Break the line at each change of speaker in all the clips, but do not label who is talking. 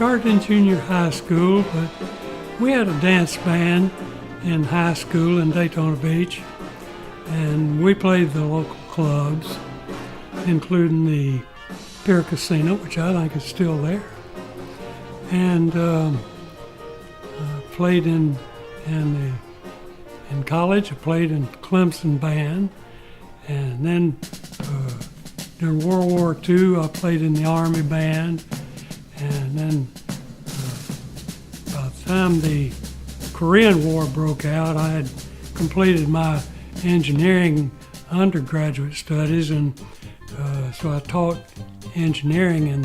started in junior high school, but we had a dance band in high school in Daytona Beach, and we played the local clubs, including the Pier Casino, which I think is still there, and played in college. I played in Clemson band, and then during World War II, I played in the Army band, and then by the time the Korean War broke out, I had completed my engineering undergraduate studies, and so I taught engineering in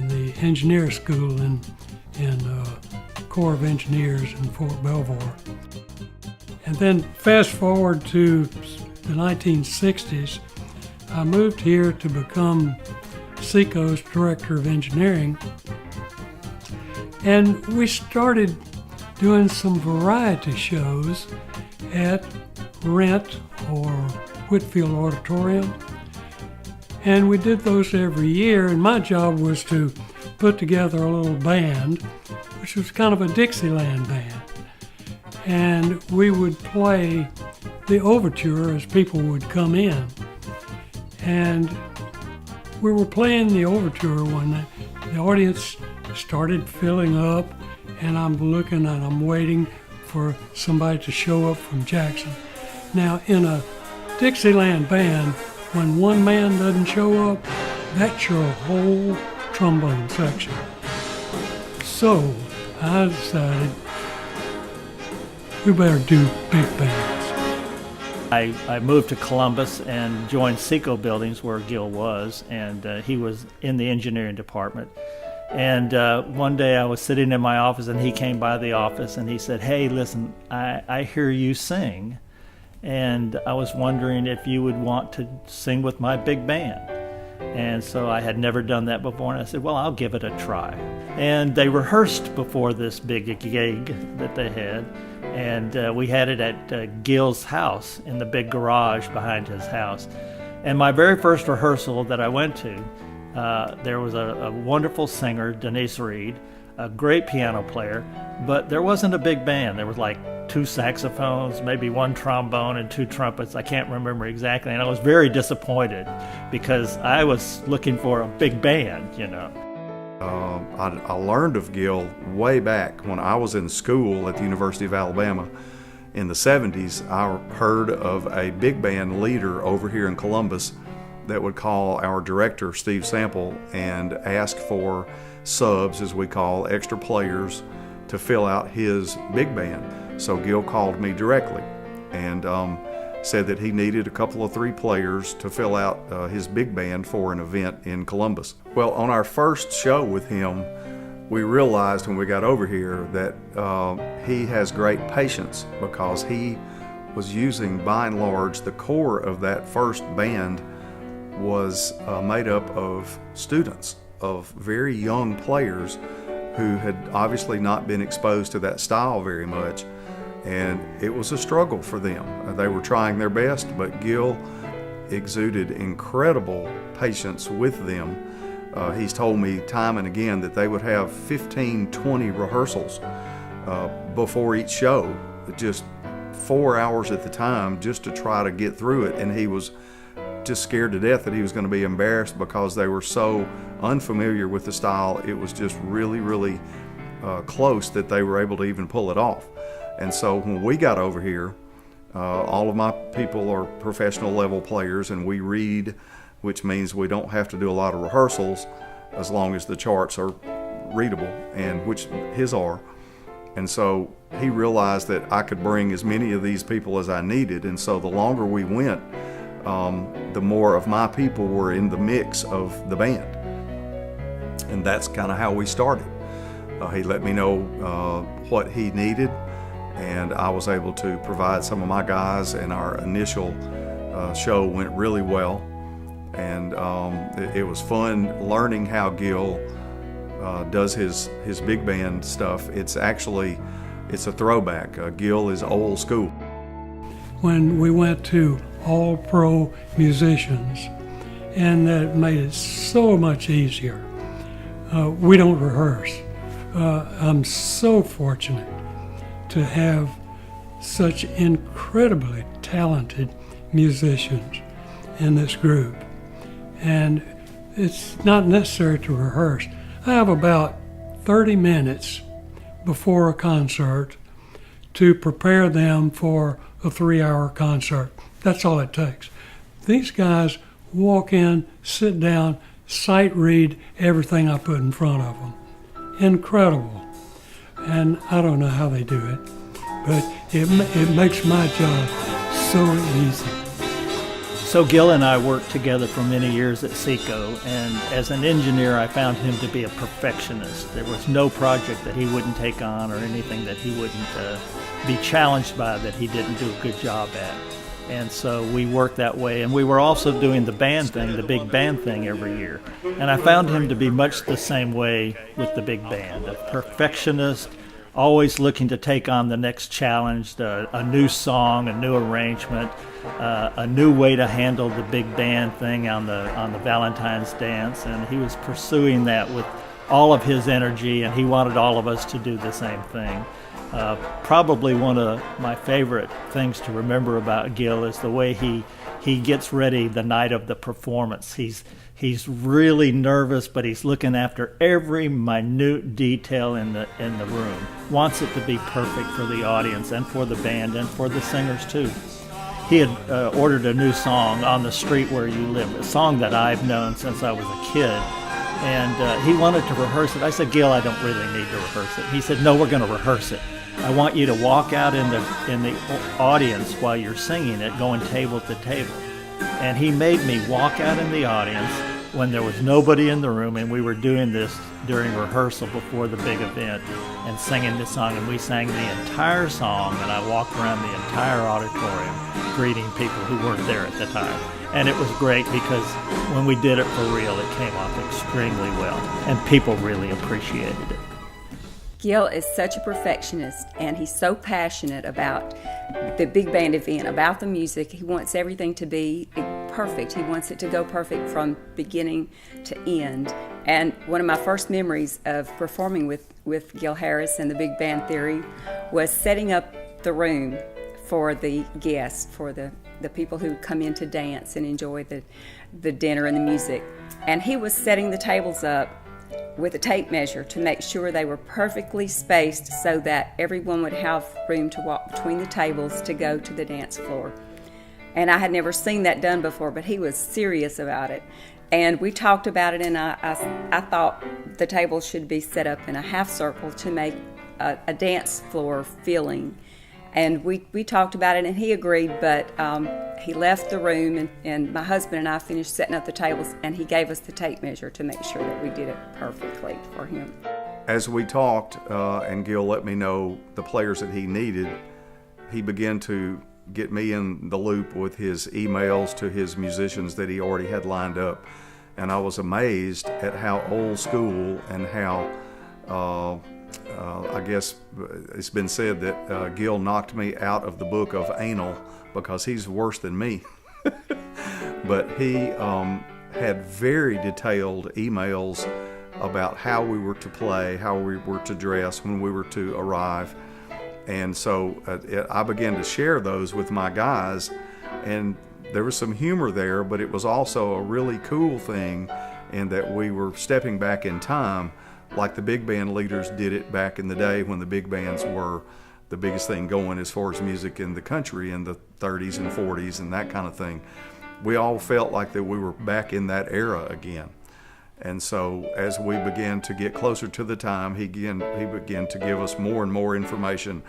the engineer school in Corps of Engineers in Fort Belvoir. And then fast forward to the 1960s, I moved here to become Seco's Director of Engineering, and we started doing some variety shows at Rent or Whitfield Auditorium, and we did those every year, and my job was to put together a little band, which was kind of a Dixieland band, and we would play the overture as people would come in. And we were playing the overture when the audience started filling up, and I'm looking and I'm waiting for somebody to show up from Jackson. Now, in a Dixieland band, when one man doesn't show up, that's your whole trombone section. So I decided we better do big bands.
I moved to Columbus and joined Seco Buildings where Gill was, and he was in the engineering department. And one day I was sitting in my office and he came by the office and he said, "Hey, listen, I hear you sing, and I was wondering if you would want to sing with my big band." And so I had never done that before, and I said, "Well, I'll give it a try." And they rehearsed before this big gig that they had, and we had it at Gill's house in the big garage behind his house. And my very first rehearsal that I went to, there was a wonderful singer, Denise Reed, a great piano player, but there wasn't a big band. There was like 2 saxophones, maybe 1 trombone and 2 trumpets. I can't remember exactly, and I was very disappointed because I was looking for a big band, you know.
I learned of Gill way back when I was in school at the University of Alabama. In the 70s, I heard of a big band leader over here in Columbus that would call our director, Steve Sample, and ask for subs, as we call extra players, to fill out his big band. So Gill called me directly and said that he needed a couple of 3 players to fill out his big band for an event in Columbus. Well, on our first show with him, we realized when we got over here that he has great patience, because he was using, by and large, the core of that first band was made up of students, of very young players who had obviously not been exposed to that style very much, and it was a struggle for them. They were trying their best, but Gill exuded incredible patience with them. He's told me time and again that they would have 15, 20 rehearsals before each show, just 4 hours at the time, just to try to get through it, and he was just scared to death that he was going to be embarrassed because they were so unfamiliar with the style. It was just really, really close that they were able to even pull it off. And so when we got over here, all of my people are professional level players, and we read, which means we don't have to do a lot of rehearsals as long as the charts are readable, and which his are. And so he realized that I could bring as many of these people as I needed, and so the longer we went, the more of my people were in the mix of the band. And that's kind of how we started. He let me know what he needed, and I was able to provide some of my guys, and our initial show went really well. And it was fun learning how Gill does his big band stuff. It's a throwback. Gill is old school.
When we went to all-pro musicians, and that made it so much easier. we don't rehearse. I'm so fortunate to have such incredibly talented musicians in this group. And it's not necessary to rehearse. I have about 30 minutes before a concert to prepare them for a 3-hour concert. That's all it takes. These guys walk in, sit down, sight read everything I put in front of them. Incredible. And I don't know how they do it, but it makes my job so easy.
So Gil and I worked together for many years at SECO, and as an engineer I found him to be a perfectionist. There was no project that he wouldn't take on or anything that he wouldn't be challenged by that he didn't do a good job at. And so we worked that way, and we were also doing the band thing, the big band thing every year. And I found him to be much the same way with the big band, a perfectionist, always looking to take on the next challenge, a new song, a new arrangement, a new way to handle the big band thing on the Valentine's dance. And he was pursuing that with all of his energy, and he wanted all of us to do the same thing. Probably one of my favorite things to remember about Gil is the way he gets ready the night of the performance. He's really nervous, but he's looking after every minute detail in the room. Wants it to be perfect for the audience and for the band and for the singers too. He had ordered a new song, On the Street Where You Live, a song that I've known since I was a kid. And he wanted to rehearse it. I said, Gil, I don't really need to rehearse it. He said, no, we're going to rehearse it. I want you to walk out in the audience while you're singing it, going table to table. And he made me walk out in the audience when there was nobody in the room, and we were doing this during rehearsal before the big event and singing this song. And we sang the entire song, and I walked around the entire auditorium greeting people who weren't there at the time. And it was great because when we did it for real, it came off extremely well, and people really appreciated it.
Gil is such a perfectionist, and he's so passionate about the big band event, about the music. He wants everything to be perfect. He wants it to go perfect from beginning to end. And one of my first memories of performing with Gil Harris and the Big Band Theory was setting up the for the guests, for the people who come in to dance and enjoy the dinner and the music. And he was setting the tables up with a tape measure to make sure they were perfectly spaced so that everyone would have room to walk between the tables to go to the dance floor. And I had never seen that done before, but he was serious about it. And we talked about it, and I thought the tables should be set up in a half circle to make a dance floor feeling. And we talked about it, and he agreed, but he left the room, and my husband and I finished setting up the tables, and he gave us the tape measure to make sure that we did it perfectly for him.
As we talked, and Gil let me know the players that he needed, he began to get me in the loop with his emails to his musicians that he already had lined up. And I was amazed at how old school and how I guess it's been said that Gil knocked me out of the book of anal because he's worse than me. But he had very detailed emails about how we were to play, how we were to dress, when we were to arrive. And so I began to share those with my guys, and there was some humor there, but it was also a really cool thing in that we were stepping back in time like the big band leaders did it back in the day when the big bands were the biggest thing going as far as music in the country in the 30s and 40s and that kind of thing. We all felt like that we were back in that era again. And so as we began to get closer to the time, he began to give us more and more information,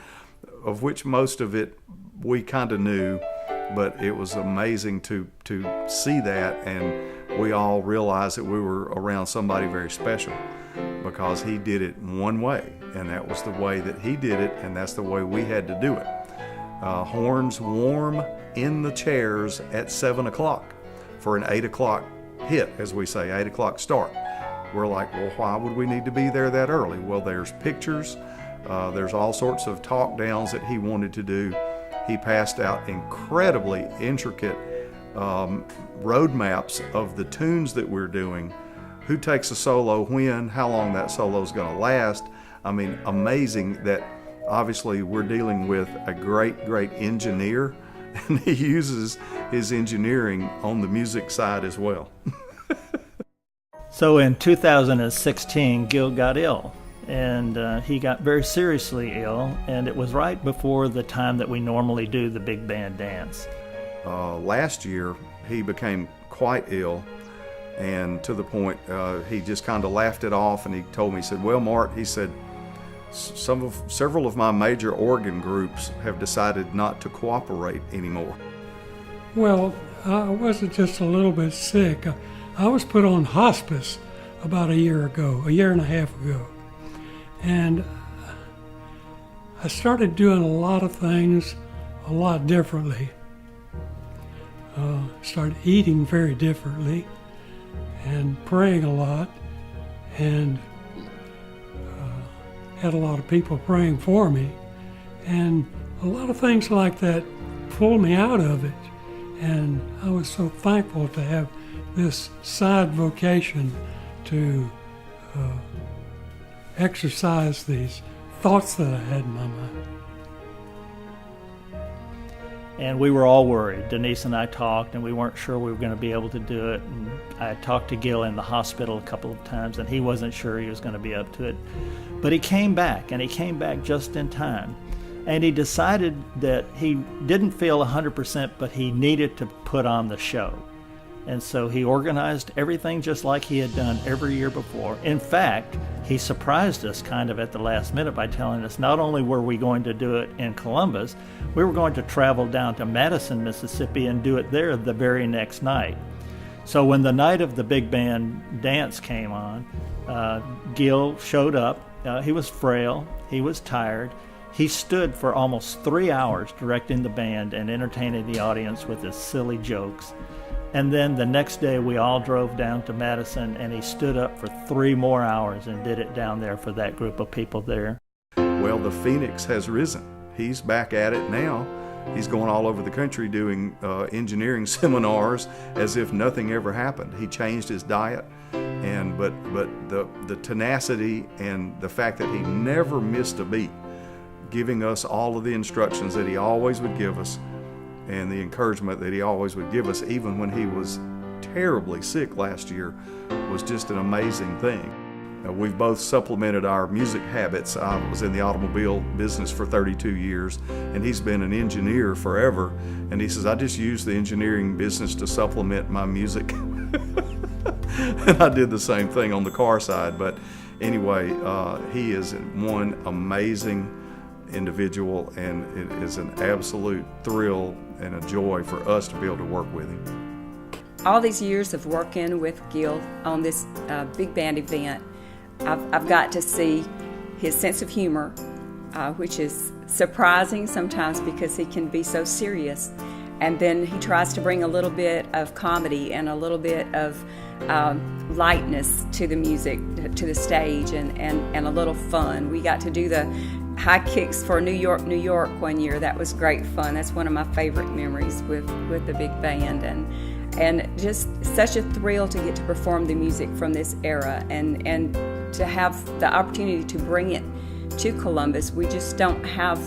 of which most of it we kind of knew, but it was amazing to see that, and we all realized that we were around somebody very special because he did it one way, and that was the way that he did it, and that's the way we had to do it. Horns warm in the chairs at 7 o'clock for an 8 o'clock hit, as we say, 8 o'clock start. We're like, well, why would we need to be there that early? Well, there's pictures, there's all sorts of talk downs that he wanted to do. He passed out incredibly intricate road maps of the tunes that we're doing who takes a solo when, how long that solo is going to last. I mean, amazing that obviously we're dealing with a great engineer, and he uses his engineering on the music side as well.
So in 2016, Gil got ill, and he got very seriously ill, and it was right before the time that we normally do the big band dance.
Last year, he became quite ill, and to the point he just kind of laughed it off, and he told me, he said, "Well, Mart," he said, several of my major organ groups have decided not to cooperate anymore."
Well, I wasn't just a little bit sick. I was put on hospice about a year and a half ago. And I started doing a lot of things a lot differently. Started eating very differently and praying a lot, and had a lot of people praying for me. And a lot of things like that pulled me out of it. And I was so thankful to have this side vocation to exercise these thoughts that I had in my mind.
And we were all worried. Denise and I talked, and we weren't sure we were going to be able to do it. And I talked to Gil in the hospital a couple of times, and he wasn't sure he was going to be up to it. But he came back, and he came back just in time. And he decided that he didn't feel 100%, but he needed to put on the show. And so he organized everything just like he had done every year before. In fact, he surprised us kind of at the last minute by telling us not only were we going to do it in Columbus, we were going to travel down to Madison, Mississippi and do it there the very next night. So when the night of the big band dance came on, Gil showed up. He was frail, he was tired. He stood for almost 3 hours directing the band and entertaining the audience with his silly jokes. And then the next day we all drove down to Madison, and he stood up for 3 more hours and did it down there for that group of people there.
Well, the phoenix has risen. He's back at it now. He's going all over the country doing engineering seminars as if nothing ever happened. He changed his diet, but the tenacity and the fact that he never missed a beat, giving us all of the instructions that he always would give us, and the encouragement that he always would give us, even when he was terribly sick last year, was just an amazing thing. We've both supplemented our music habits. I was in the automobile business for 32 years, and he's been an engineer forever. And he says, "I just use the engineering business to supplement my music." And I did the same thing on the car side. But anyway, he is one amazing individual, and it is an absolute thrill and a joy for us to be able to work with him.
All these years of working with Gil on this big band event, I've got to see his sense of humor, which is surprising sometimes because he can be so serious. And then he tries to bring a little bit of comedy and a little bit of lightness to the music, to the stage, and a little fun. We got to do the high kicks for New York, New York one year. That was great fun. That's one of my favorite memories with the big band, and just such a thrill to get to perform the music from this era and to have the opportunity to bring it to Columbus. We just don't have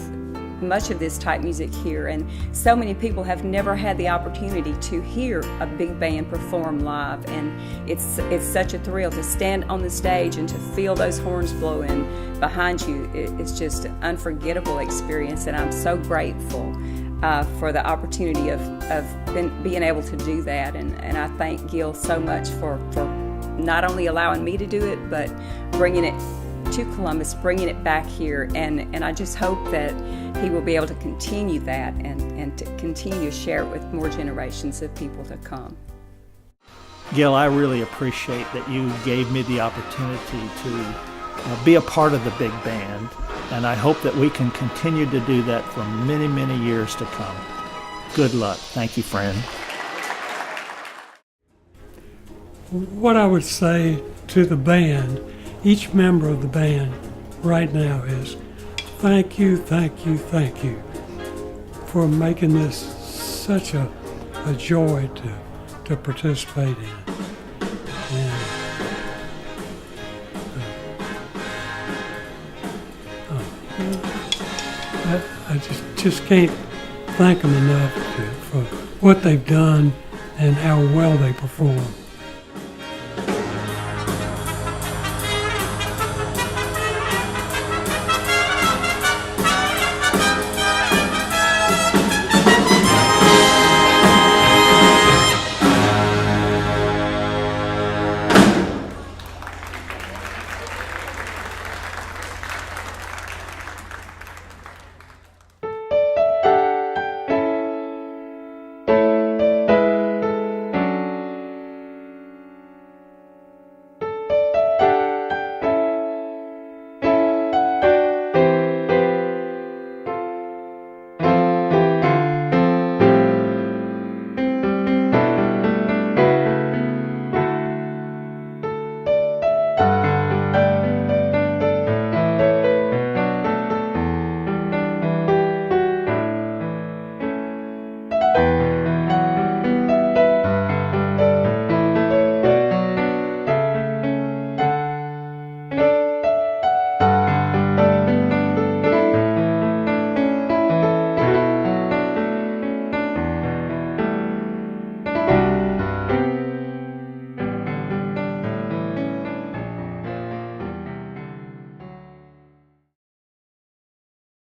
much of this type music here, and so many people have never had the opportunity to hear a big band perform live, and it's such a thrill to stand on the stage and to feel those horns blowing behind you. It's just an unforgettable experience, and I'm so grateful for the opportunity of being able to do that, and I thank Gil so much for not only allowing me to do it, but bringing it to Columbus, bringing it back here, and I just hope that he will be able to continue that and to continue to share it with more generations of people to come.
Gil, I really appreciate that you gave me the opportunity to be a part of the big band, and I hope that we can continue to do that for many, many years to come. Good luck. Thank you, friend.
What I would say to the band, each member of the band right now, is thank you for making this such a joy to participate in. And I just can't thank them enough for what they've done and how well they perform.